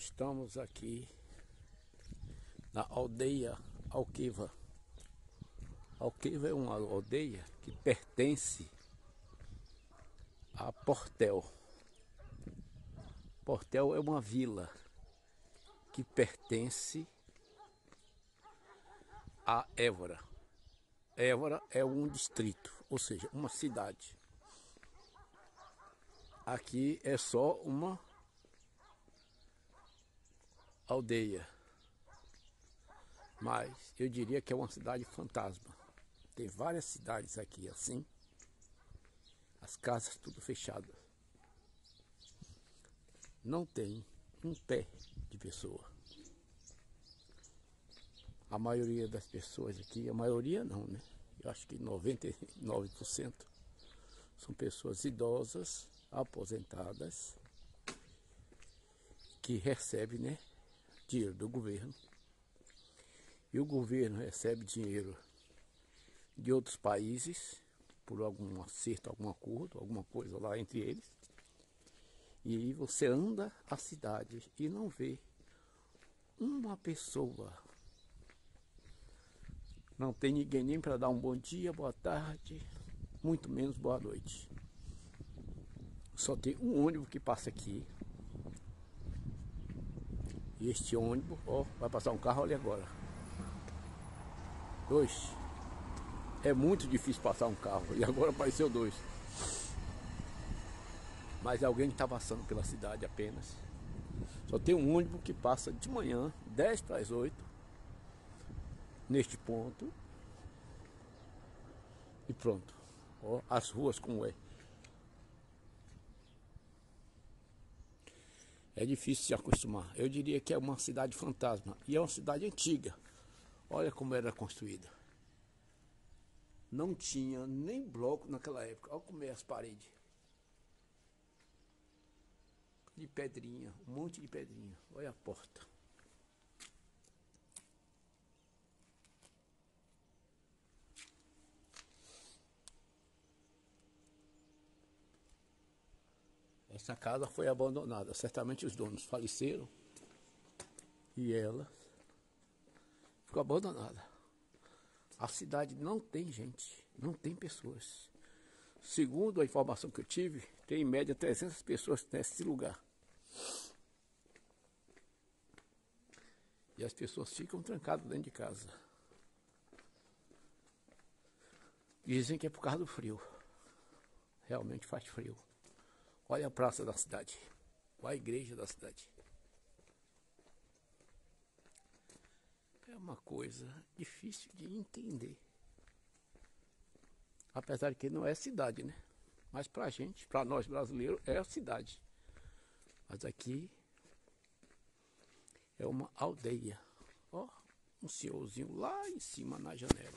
Estamos aqui na aldeia Alqueva. Alqueva é uma aldeia que pertence a Portel. Portel é uma vila que pertence a Évora. Évora é um distrito, ou seja, uma cidade. Aqui é só uma aldeia, mas eu diria que é uma cidade fantasma. Tem várias cidades aqui assim, as casas tudo fechadas. Não tem um pé de pessoa. A maioria das pessoas aqui, a maioria não, né? Eu acho que 99% são pessoas idosas, aposentadas, que recebem, né, dinheiro do governo. E o governo recebe dinheiro de outros países por algum acerto, algum acordo, alguma coisa lá entre eles. E aí você anda a cidade e não vê uma pessoa. Não tem ninguém nem para dar um bom dia, boa tarde, muito menos boa noite. Só tem um ônibus que passa aqui. E este ônibus, ó, vai passar um carro ali agora. Dois. É muito difícil passar um carro. E agora apareceu dois. Mas alguém está passando pela cidade apenas. Só tem um ônibus que passa de manhã, 10 para as 8. Neste ponto. E pronto. Ó, as ruas como é. É difícil se acostumar. Eu diria que é uma cidade fantasma. E é uma cidade antiga. Olha como era construída. Não tinha nem bloco naquela época. Olha como é as paredes. De pedrinha. Um monte de pedrinha. Olha a porta. Essa casa foi abandonada. Certamente os donos faleceram. E ela ficou abandonada. A cidade não tem gente, não tem pessoas. Segundo a informação que eu tive, tem em média 300 pessoas nesse lugar. E as pessoas ficam trancadas dentro de casa. Dizem que é por causa do frio. Realmente faz frio. Olha a praça da cidade. Olha a igreja da cidade. É uma coisa difícil de entender. Apesar de que não é cidade, né? Mas pra gente, pra nós brasileiros, é a cidade. Mas aqui é uma aldeia. Ó, um senhorzinho lá em cima na janela.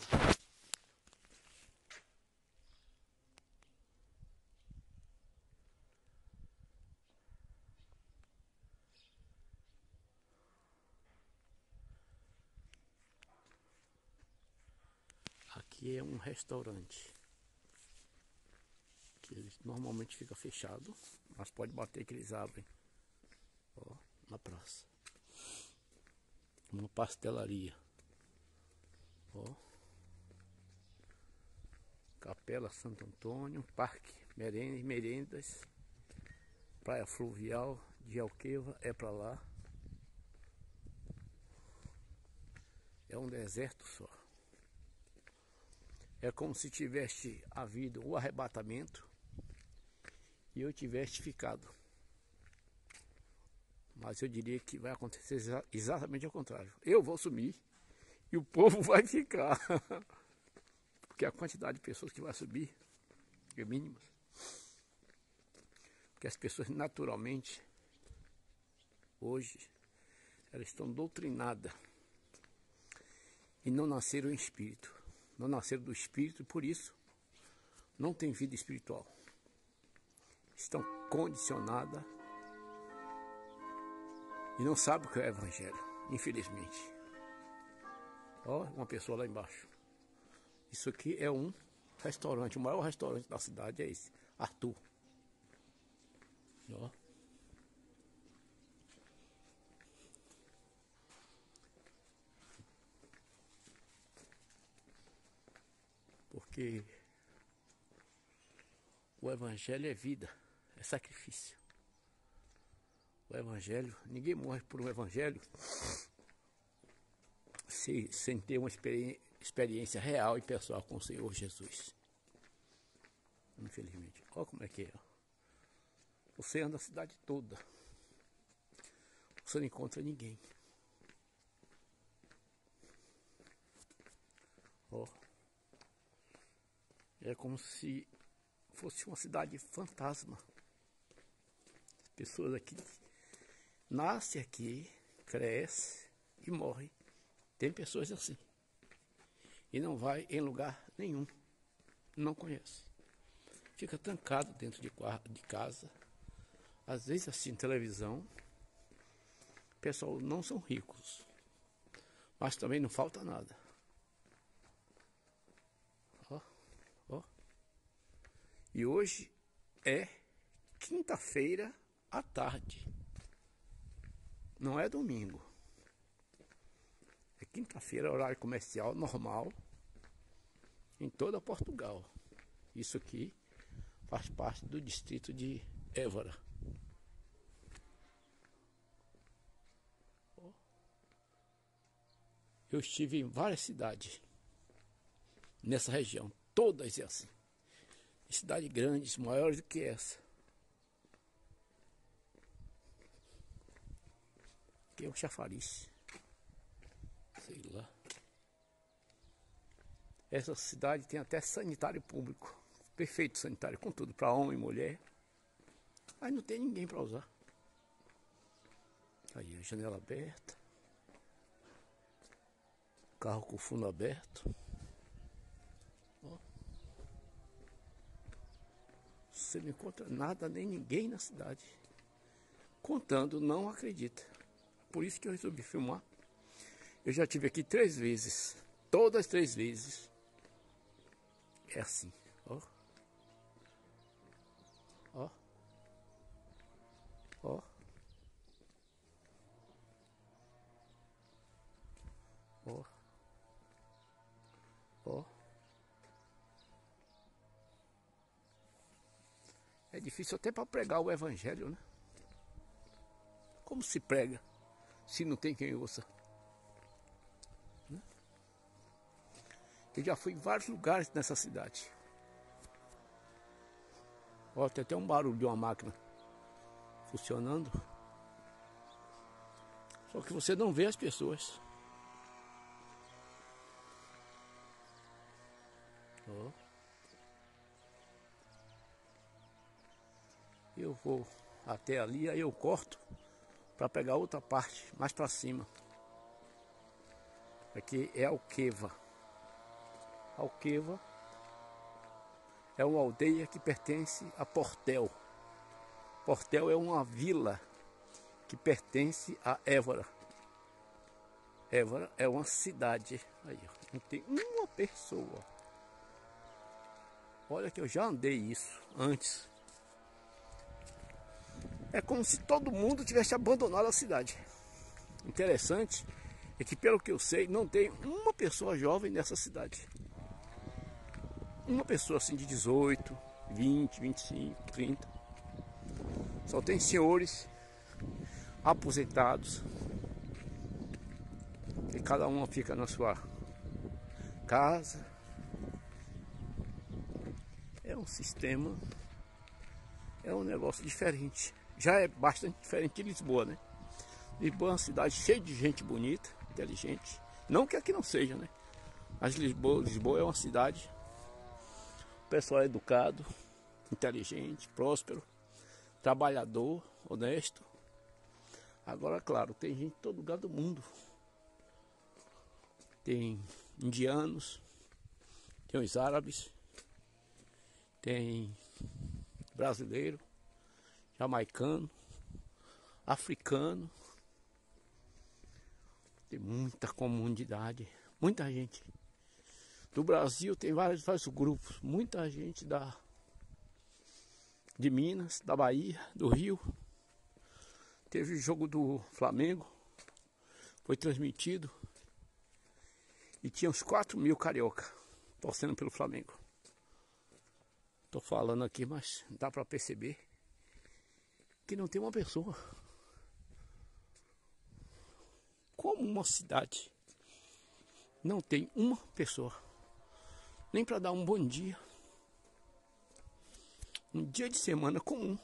Aqui é um restaurante. Que eles normalmente fica fechado, mas pode bater que eles abrem. Ó, na praça. Uma pastelaria. Ó. Capela Santo Antônio, Parque Merendas, Praia Fluvial de Alqueva é para lá. É um deserto só. É como se tivesse havido o arrebatamento e eu tivesse ficado. Mas eu diria que vai acontecer exatamente ao contrário. Eu vou sumir e o povo vai ficar. Porque a quantidade de pessoas que vai subir é mínima. Porque as pessoas naturalmente, hoje, elas estão doutrinadas e não nasceram em espírito. Não nasceram do espírito e por isso não tem vida espiritual. Estão condicionadas e não sabem o que é o evangelho, infelizmente. Ó, uma pessoa lá embaixo. Isso aqui é um restaurante, o maior restaurante da cidade é esse, Arthur. Ó. Porque o evangelho é vida, é sacrifício. O evangelho, ninguém morre por um evangelho sem ter uma experiência real e pessoal com o Senhor Jesus. Infelizmente. Olha como é que é. Você anda a cidade toda. Você não encontra ninguém. Ó. É como se fosse uma cidade fantasma. As pessoas aqui nascem aqui, crescem e morrem. Tem pessoas assim. E não vai em lugar nenhum. Não conhece. Fica trancado dentro de casa. Às vezes assim, televisão. O pessoal não são ricos. Mas também não falta nada. Ó, ó. E hoje é quinta-feira à tarde. Não é domingo. É quinta-feira, horário comercial normal em toda Portugal. Isso aqui faz parte do distrito de Évora. Eu estive em várias cidades nessa região, todas assim. Cidades grandes, maiores do que essa. Aqui é um chafariz. Sei lá. Essa cidade tem até sanitário público. Perfeito sanitário, com tudo, para homem e mulher. Aí não tem ninguém para usar. Aí a janela aberta. Carro com fundo aberto. Ó. Você não encontra nada nem ninguém na cidade. Contando, não acredita. Por isso que eu resolvi filmar. Eu já estive aqui 3 vezes. Todas as 3 vezes. É assim, ó. Ó. Ó. Ó. Ó. É difícil até para pregar o evangelho, né? Como se prega se não tem quem ouça? Eu já fui em vários lugares nessa cidade. Ó, tem até um barulho de uma máquina funcionando. Só que você não vê as pessoas. Ó. Eu vou até ali, aí eu corto para pegar outra parte, mais para cima. Aqui é Alqueva. Alqueva é uma aldeia que pertence a Portel. Portel é uma vila que pertence a Évora. Évora é uma cidade. Aí, não tem uma pessoa. Olha que eu já andei isso antes. É como se todo mundo tivesse abandonado a cidade. Interessante é que, pelo que eu sei, não tem uma pessoa jovem nessa cidade. Uma pessoa assim de 18, 20, 25, 30. Só tem senhores aposentados. E cada um fica na sua casa. É um sistema, é um negócio diferente. Já é bastante diferente de Lisboa, né? Lisboa é uma cidade cheia de gente bonita, inteligente. Não que aqui não seja, né? Mas Lisboa é uma cidade, o pessoal é educado, inteligente, próspero, trabalhador, honesto. Agora, claro, tem gente de todo lugar do mundo. Tem indianos, tem os árabes, tem brasileiro, jamaicano, africano. Tem muita comunidade, muita gente. Do Brasil tem vários grupos, muita gente de Minas, da Bahia, do Rio. Teve o jogo do Flamengo, foi transmitido. E tinha uns 4.000 carioca torcendo pelo Flamengo. Tô falando aqui, mas dá para perceber que não tem uma pessoa. Como uma cidade não tem uma pessoa, nem para dar um bom dia, um dia de semana comum.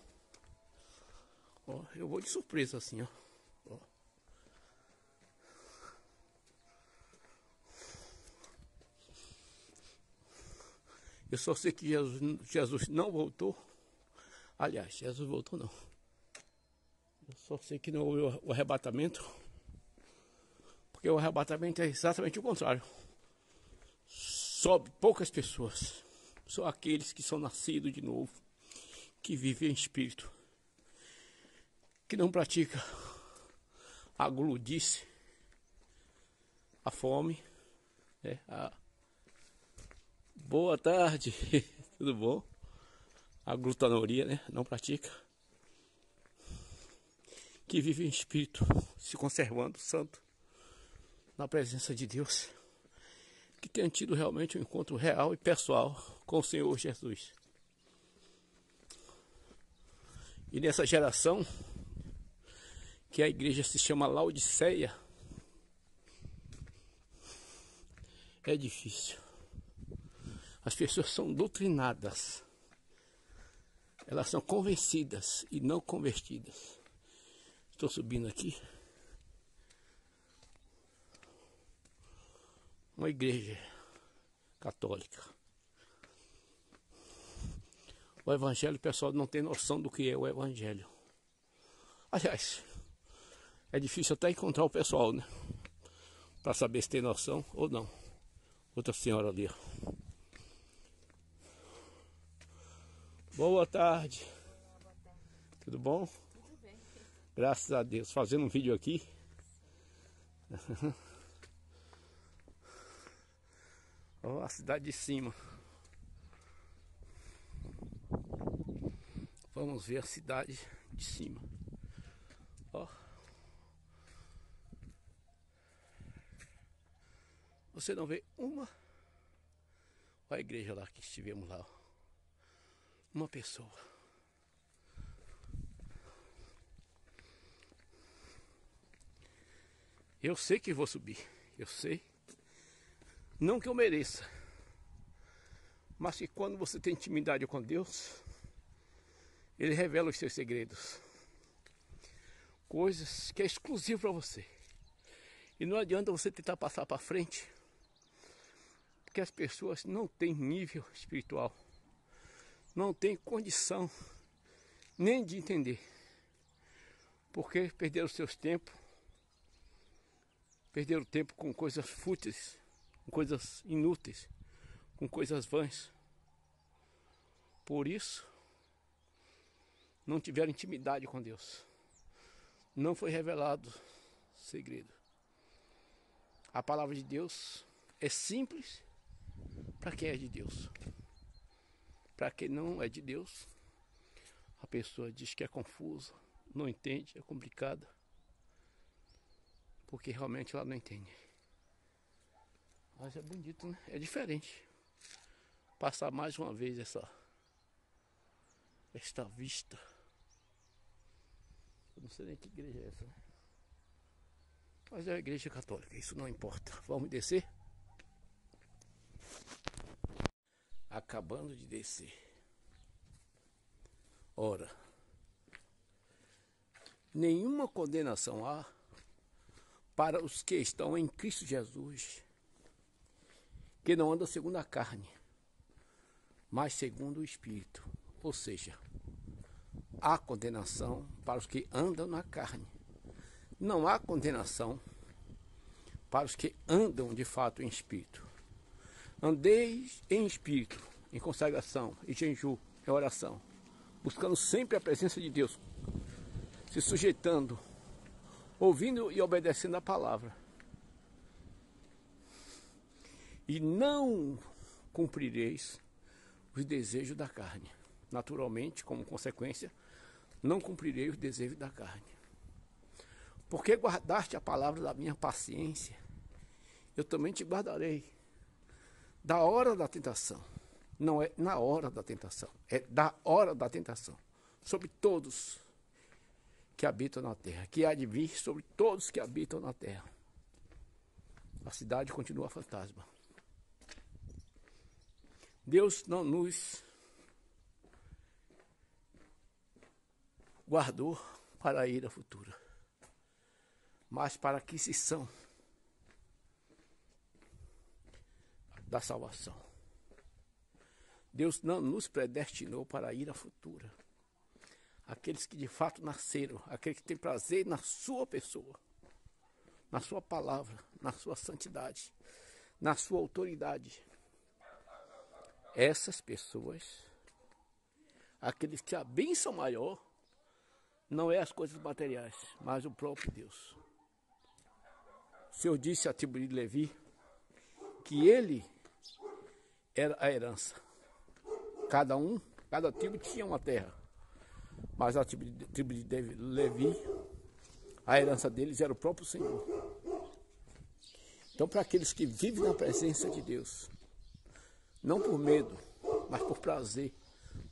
Ó, eu vou de surpresa assim, ó. Ó. Eu só sei que Jesus não voltou. Aliás, Jesus voltou não. Eu só sei que não houve o arrebatamento. Porque o arrebatamento é exatamente o contrário. Sobe poucas pessoas. Só aqueles que são nascidos de novo. Que vivem em espírito. Que não pratica a gludice. A fome. Boa tarde. Tudo bom? A glutadoria, né? Não pratica. Que vive em espírito. Se conservando santo. Na presença de Deus, que tenha tido realmente um encontro real e pessoal com o Senhor Jesus. E nessa geração, que a igreja se chama Laodiceia, é difícil. As pessoas são doutrinadas, elas são convencidas e não convertidas. Estou subindo aqui. Uma igreja católica. O evangelho, o pessoal não tem noção do que é o evangelho. Aliás, é difícil até encontrar o pessoal, né? Para saber se tem noção ou não. Outra senhora ali, ó. Boa tarde. Boa tarde. Tudo bom? Tudo bem. Graças a Deus. Fazendo um vídeo aqui. Ó, a cidade de cima. Vamos ver a cidade de cima. Ó. Você não vê uma. Olha a igreja lá que estivemos lá. Ó. Uma pessoa. Eu sei que vou subir. Eu sei. Não que eu mereça, mas que quando você tem intimidade com Deus, Ele revela os seus segredos. Coisas que é exclusivo para você. E não adianta você tentar passar para frente, porque as pessoas não têm nível espiritual, não têm condição nem de entender, porque perderam seus tempos, perderam tempo com coisas fúteis, com coisas inúteis, com coisas vãs. Por isso, não tiveram intimidade com Deus. Não foi revelado segredo. A palavra de Deus é simples para quem é de Deus. Para quem não é de Deus, a pessoa diz que é confusa, não entende, é complicada, porque realmente ela não entende. Mas é bonito, né? É diferente. Passar mais uma vez esta vista. Eu não sei nem que igreja é essa, né? Mas é a igreja católica, isso não importa. Vamos descer? Acabando de descer. Ora, nenhuma condenação há para os que estão em Cristo Jesus, que não andam segundo a carne, mas segundo o Espírito. Ou seja, há condenação para os que andam na carne. Não há condenação para os que andam de fato em Espírito. Andeis em Espírito, em consagração, em jejum, em oração, buscando sempre a presença de Deus, se sujeitando, ouvindo e obedecendo a palavra. E não cumprireis os desejos da carne. Naturalmente, como consequência, não cumprirei os desejos da carne. Porque guardaste a palavra da minha paciência, eu também te guardarei da hora da tentação, Não é na hora da tentação, é da hora da tentação. Sobre todos que habitam na terra, que há de vir sobre todos que habitam na terra. A cidade continua fantasma. Deus não nos guardou para a ira futura, mas para a aquisição da salvação. Deus não nos predestinou para a ira futura. Aqueles que de fato nasceram, aqueles que têm prazer na sua pessoa, na sua palavra, na sua santidade, na sua autoridade. Essas pessoas, aqueles que a bênção maior não é as coisas materiais, mas o próprio Deus. O Senhor disse à tribo de Levi que ele era a herança. Cada tribo tinha uma terra. Mas a tribo de Levi, a herança deles era o próprio Senhor. Então, para aqueles que vivem na presença de Deus, não por medo, mas por prazer,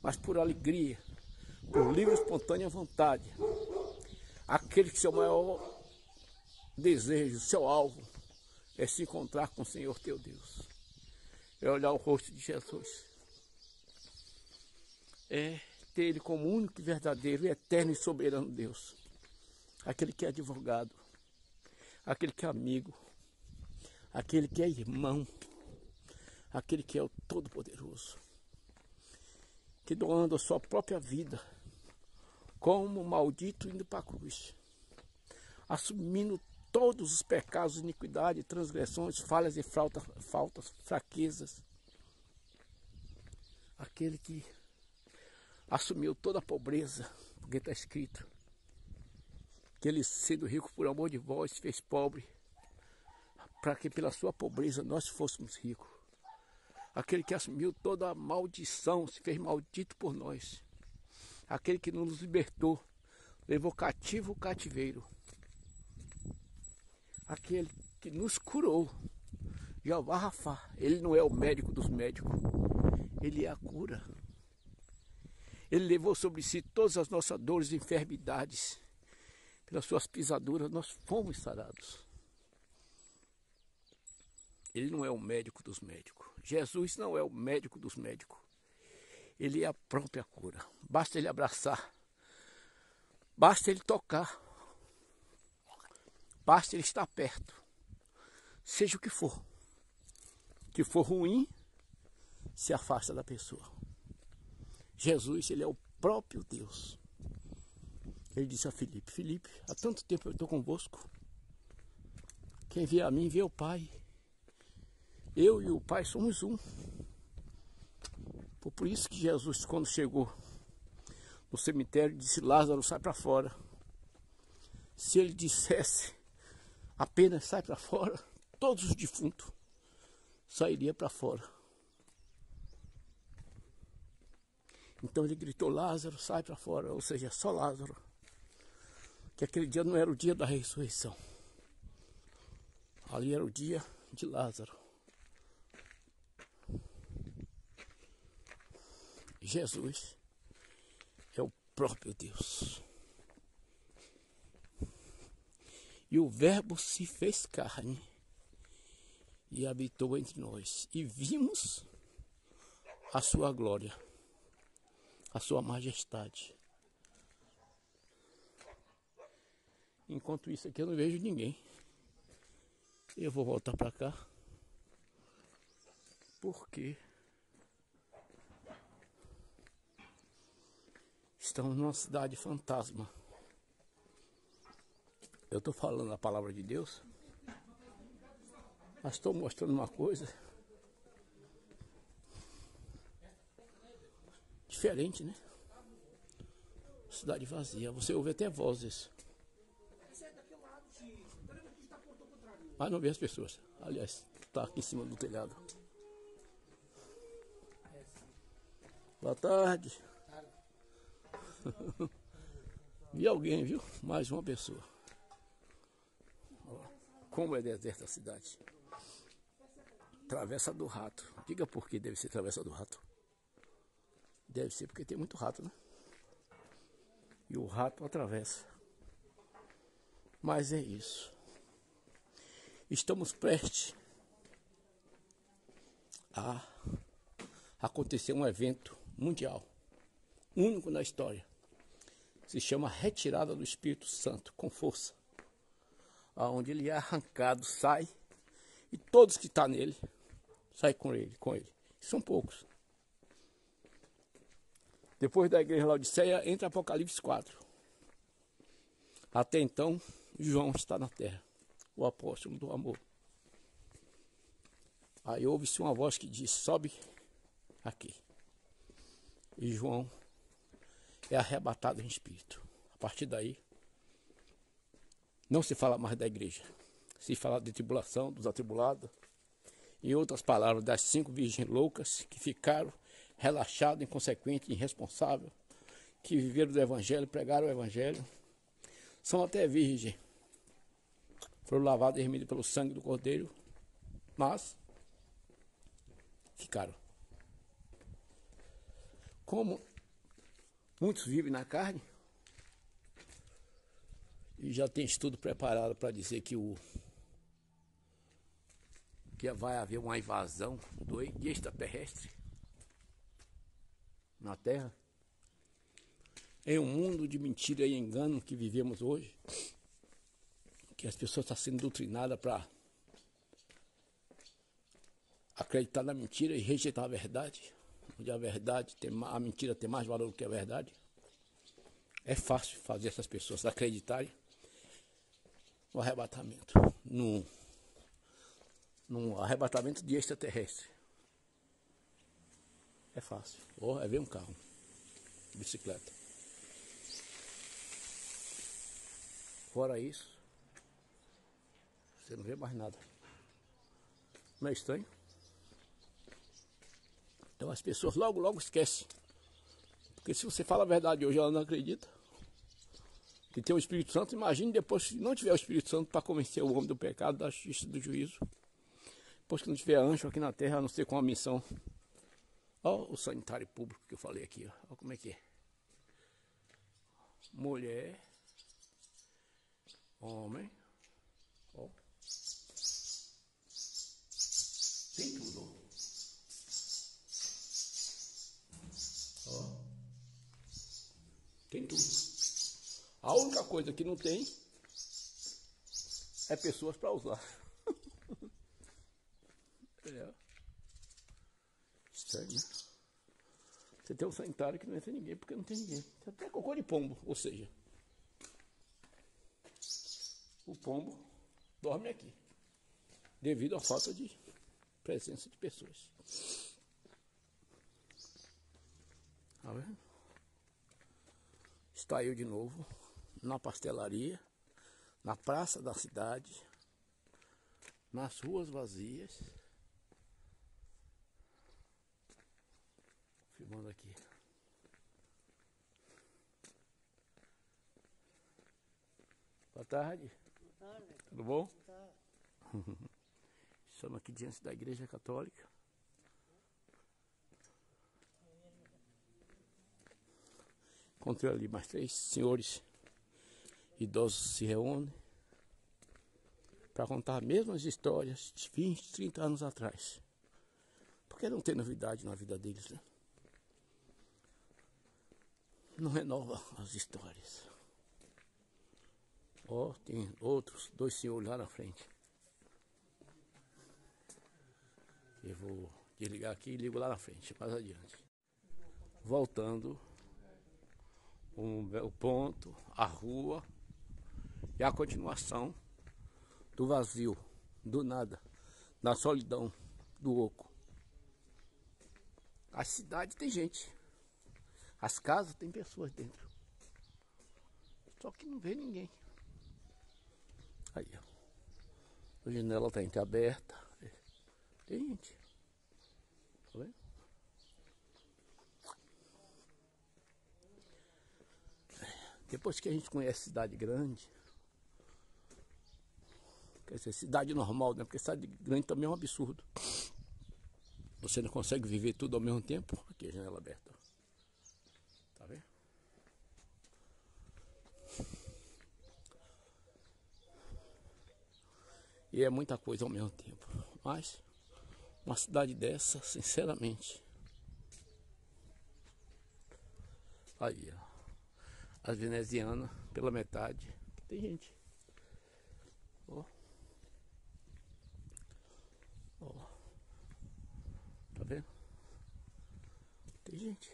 mas por alegria, por livre e espontânea vontade, aquele que seu maior desejo, seu alvo, é se encontrar com o Senhor teu Deus, é olhar o rosto de Jesus, é ter Ele como único e verdadeiro, eterno e soberano Deus, aquele que é advogado, aquele que é amigo, aquele que é irmão, aquele que é o Todo-Poderoso, que doando a sua própria vida como maldito indo para a cruz, assumindo todos os pecados, iniquidade, transgressões, falhas e faltas, fraquezas, aquele que assumiu toda a pobreza, porque está escrito que ele, sendo rico por amor de vós, se fez pobre, para que pela sua pobreza nós fôssemos ricos. Aquele que assumiu toda a maldição, se fez maldito por nós. Aquele que nos libertou, levou cativo o cativeiro. Aquele que nos curou, Jeová Rafá. Ele não é o médico dos médicos, ele é a cura. Ele levou sobre si todas as nossas dores e enfermidades. Pelas suas pisaduras nós fomos sarados. Ele não é o médico dos médicos. Jesus não é o médico dos médicos. Ele é a própria cura. Basta ele abraçar. Basta ele tocar. Basta ele estar perto. Seja o que for. Que for ruim, se afasta da pessoa. Jesus, ele é o próprio Deus. Ele disse a Filipe: Filipe, há tanto tempo eu estou convosco. Quem vê a mim, vê o Pai. Eu e o Pai somos um. Por isso que Jesus, quando chegou no cemitério, disse: Lázaro, sai para fora. Se ele dissesse apenas sai para fora, todos os defuntos sairiam para fora. Então ele gritou: Lázaro, sai para fora. Ou seja, só Lázaro. Que aquele dia não era o dia da ressurreição. Ali era o dia de Lázaro. Jesus é o próprio Deus. E o Verbo se fez carne e habitou entre nós. E vimos a sua glória, a sua majestade. Enquanto isso aqui eu não vejo ninguém. Eu vou voltar para cá. Porque estamos numa cidade fantasma. Eu estou falando a palavra de Deus, mas estou mostrando uma coisa diferente, né? Cidade vazia. Você ouve até vozes, mas não vê as pessoas. Aliás, está aqui em cima do telhado. Boa tarde. Vi alguém, viu? Mais uma pessoa. Como é deserta a cidade. Travessa do Rato. Diga por que deve ser Travessa do Rato. Deve ser porque tem muito rato, né? E o rato atravessa. Mas é isso. Estamos prestes a acontecer um evento mundial, único na história. Se chama Retirada do Espírito Santo, com força. Onde ele é arrancado, sai, e todos que estão nele, saem com ele. São poucos. Depois da igreja Laodiceia, entra Apocalipse 4. Até então, João está na terra, o apóstolo do amor. Aí ouve-se uma voz que diz, sobe aqui. E João é arrebatado em espírito. A partir daí, não se fala mais da igreja. Se fala de tribulação, dos atribulados. Em outras palavras, das 5 virgens loucas que ficaram relaxadas, inconsequentes, irresponsáveis, que viveram do evangelho, pregaram o evangelho. São até virgens. Foram lavadas e remidas pelo sangue do Cordeiro, mas ficaram. Como muitos vivem na carne, e já tem estudo preparado para dizer que vai haver uma invasão de extraterrestre na Terra. Em um mundo de mentira e engano que vivemos hoje, que as pessoas estão sendo doutrinadas para acreditar na mentira e rejeitar a verdade, onde a mentira tem mais valor do que a verdade. É fácil fazer essas pessoas acreditarem no arrebatamento, no arrebatamento de extraterrestre. É fácil. Ou é ver um carro, bicicleta. Fora isso, você não vê mais nada. Não é estranho? Então as pessoas logo esquecem. Porque se você fala a verdade hoje, ela não acredita. Que tem o Espírito Santo, imagine depois, se não tiver o Espírito Santo para convencer o homem do pecado, da justiça e do juízo. Depois que não tiver anjo aqui na terra, a não ser com a missão. Olha o sanitário público que eu falei aqui. Olha como é que é. Mulher, homem. Ó. Tem tudo. Ó. Tem tudo. A única coisa que não tem é pessoas para usar. É. Estranho, né? Você tem um sanitário que não entra ninguém porque não tem ninguém. Você até cocô de pombo, ou seja, o pombo dorme aqui devido à falta de presença de pessoas. Tá vendo? Está eu de novo na pastelaria, na praça da cidade, nas ruas vazias, filmando aqui. Boa tarde. Boa tarde. Tudo bom? Boa tarde. Estamos aqui diante da Igreja Católica. Encontrei ali mais 3 senhores idosos se reúnem para contar as mesmas histórias de 20, 30 anos atrás. Porque não tem novidade na vida deles, né? Não renova as histórias. Ó, tem outros 2 senhores lá na frente. Eu vou desligar aqui e ligo lá na frente, mais adiante. Voltando, o ponto, a rua e a continuação do vazio, do nada, da solidão, do oco. A cidade tem gente, as casas tem pessoas dentro, só que não vê ninguém. Aí, ó, a janela está entreaberta, tem gente, tá vendo? Depois que a gente conhece cidade grande, quer dizer, cidade normal, né? Porque cidade grande também é um absurdo. Você não consegue viver tudo ao mesmo tempo. Aqui a janela aberta. E é muita coisa ao mesmo tempo. Mas uma cidade dessa, sinceramente. Aí, ó. As venezianas, pela metade. Tem gente. Ó. Ó. Tá vendo? Tem gente.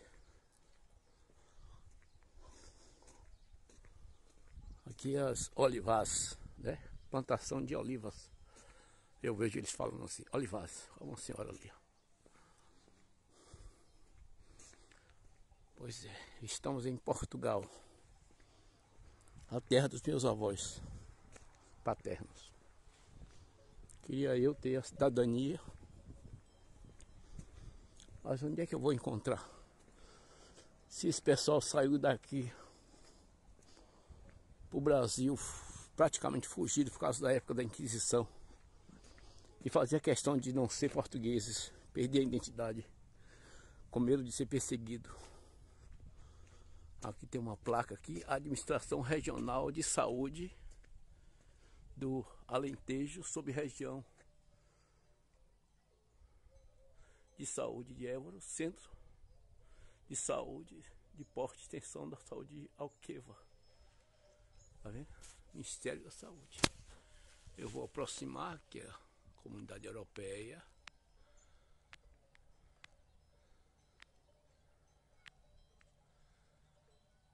Aqui as olivas, né? Plantação de olivas. Eu vejo eles falando assim, olivas. Olha uma senhora ali. Pois é, estamos em Portugal. A terra dos meus avós paternos. Queria eu ter a cidadania. Mas onde é que eu vou encontrar? Se esse pessoal saiu daqui pro Brasil, praticamente fugido por causa da época da Inquisição, e fazia questão de não ser portugueses, perder a identidade, com medo de ser perseguido. Aqui tem uma placa aqui, Administração Regional de Saúde do Alentejo, sob região de saúde de Évora, Centro de Saúde de Porto e Extensão da Saúde de Alqueva. Tá vendo? Ministério da Saúde. Eu vou aproximar aqui a Comunidade Europeia.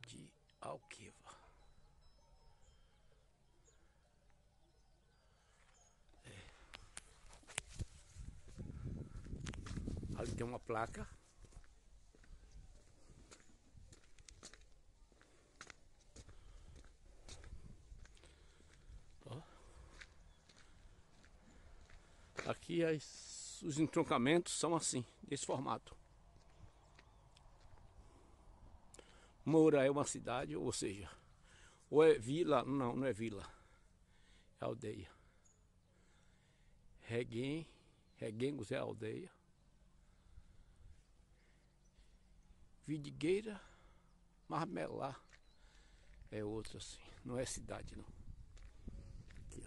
De Alqueva. Ali tem uma placa. Ó. Aqui os entroncamentos são assim, desse formato. Moura é uma cidade, ou seja, ou é vila, não é vila, é aldeia. Reguengos é aldeia. Vidigueira, Marmelá é outra assim, não é cidade não. Aqui,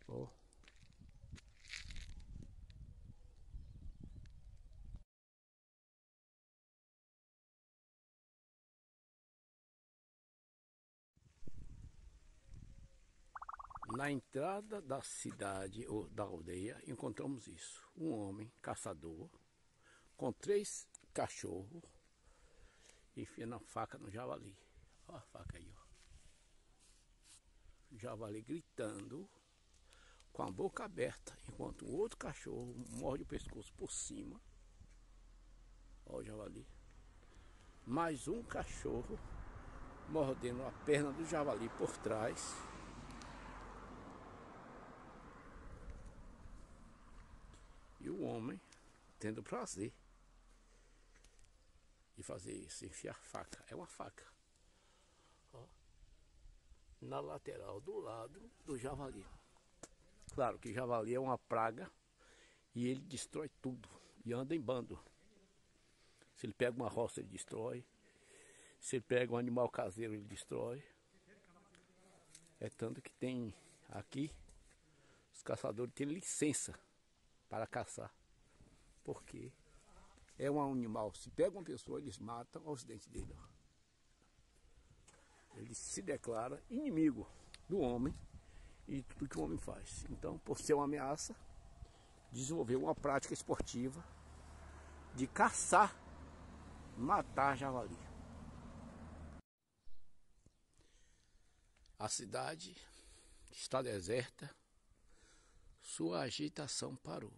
ó. Ó. Na entrada da cidade ou da aldeia encontramos isso. Um homem caçador com 3 cachorros enfiando a faca no javali. Olha a faca aí, ó. O javali gritando com a boca aberta, enquanto o outro cachorro morde o pescoço por cima. Olha o javali. Mais um cachorro mordendo a perna do javali por trás. E o homem tendo prazer de fazer isso, enfiar faca. É uma faca. Ó. Na lateral do lado do javali. Claro que javali é uma praga e ele destrói tudo e anda em bando. Se ele pega uma roça, ele destrói. Se ele pega um animal caseiro, ele destrói. É tanto que tem aqui, os caçadores têm licença para caçar. Porque é um animal, se pega uma pessoa, eles matam aos dentes dele. Ele se declara inimigo do homem e tudo que o homem faz. Então, por ser uma ameaça, desenvolveu uma prática esportiva de caçar, matar javali. A cidade está deserta, sua agitação parou.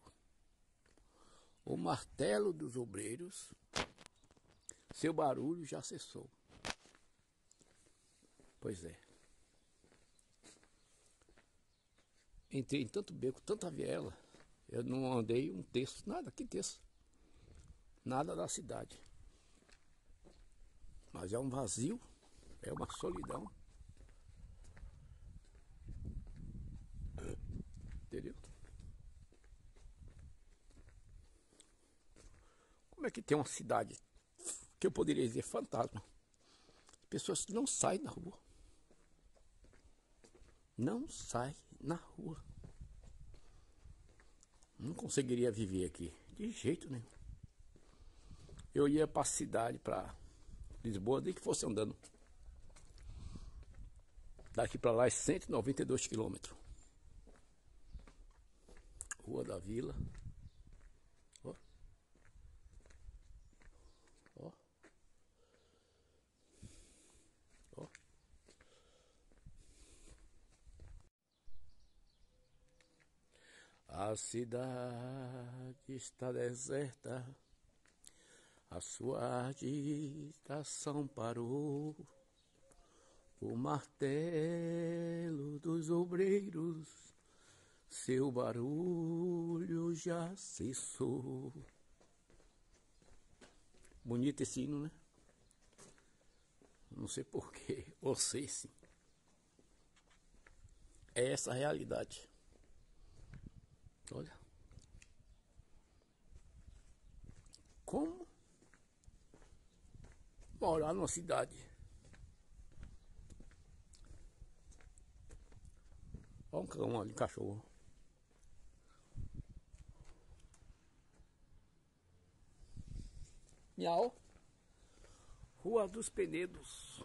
O martelo dos obreiros, seu barulho já cessou. Pois é. Entrei em tanto beco, tanta viela, eu não andei um terço, nada, que terço? Nada da cidade. Mas é um vazio, é uma solidão. Entendeu? Como é que tem uma cidade que eu poderia dizer fantasma? Pessoas que não saem da rua. não sai na rua. Não conseguiria viver aqui, de jeito nenhum. Eu ia para a cidade, para Lisboa, nem que fosse andando. Daqui para lá é 192 quilômetros. Rua da Vila. Ó. Ó. Ó. A cidade está deserta, a sua agitação parou. O martelo dos obreiros, seu barulho já cessou. Bonito esse hino, né? Não sei porquê, ou sei sim. É essa a realidade. Olha. Como morar numa cidade. Olha um cão ali, cachorro. Miau. Rua dos Penedos.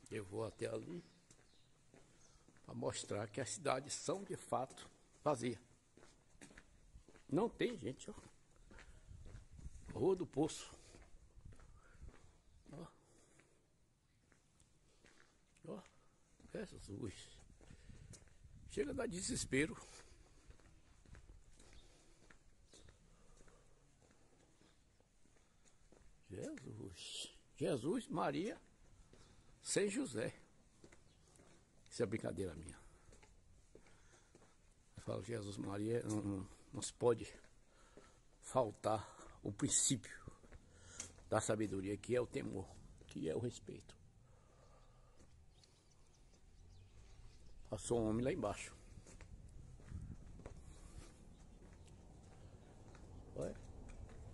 Eu vou até ali para mostrar que as cidades são de fato vazias. Não tem gente, ó. Rua do Poço. Ó. Ó. Jesus. Chega a dar desespero. Jesus. Jesus, Maria, sem José. Isso é brincadeira minha. Eu falo Jesus, Maria, não se pode faltar o princípio da sabedoria, que é o temor, que é o respeito. Passou um homem lá embaixo. Olha,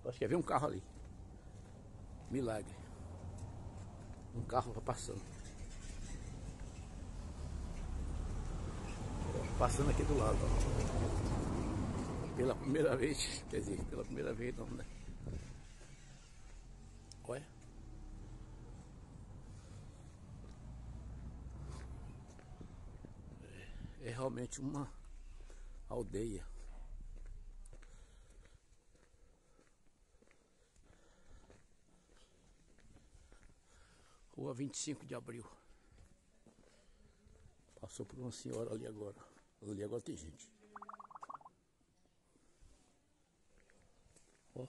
acho que ia ver um carro ali. Milagre. Um carro passando. Passando aqui do lado, ó. Pela primeira vez, quer dizer, pela primeira vez não, né? Olha. É realmente uma aldeia. Rua 25 de Abril. Passou por uma senhora ali agora. Ali agora tem gente. Ó.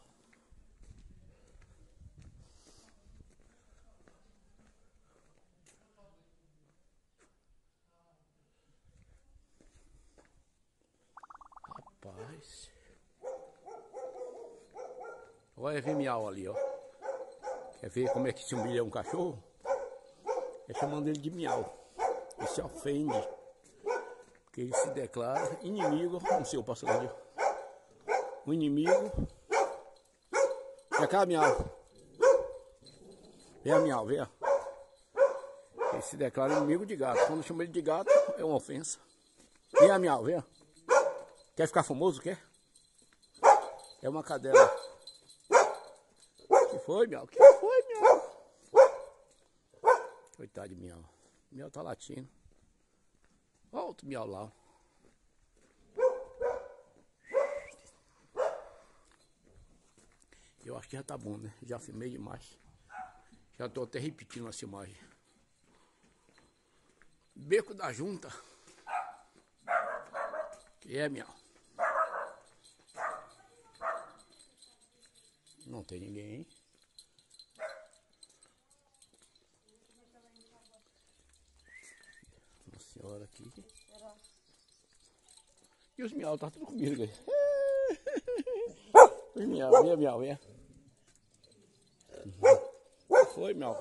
Rapaz. Olha, vem miau ali, ó. Quer ver como é que se humilha um cachorro? É chamando ele de miau. Ele se ofende. Porque ele se declara inimigo. Não sei, eu passo ali. O inimigo. Vem cá, miau. Vem, miau, vem. Ele se declara inimigo de gato. Quando chama ele de gato, é uma ofensa. Vem, miau, vem. Quer ficar famoso, quer? É uma cadela. Que foi, miau? Que foi, miau? Coitado de miau. Miau tá latindo. Olha outro miau lá. Eu acho que já tá bom, né? Já filmei demais. Já tô até repetindo a filmagem. Beco da Junta. Que é, miau? Não tem ninguém, hein? Uma senhora aqui. E os miau, tá tudo comigo aí. Os miau, vem, miau, vem. Foi, miau.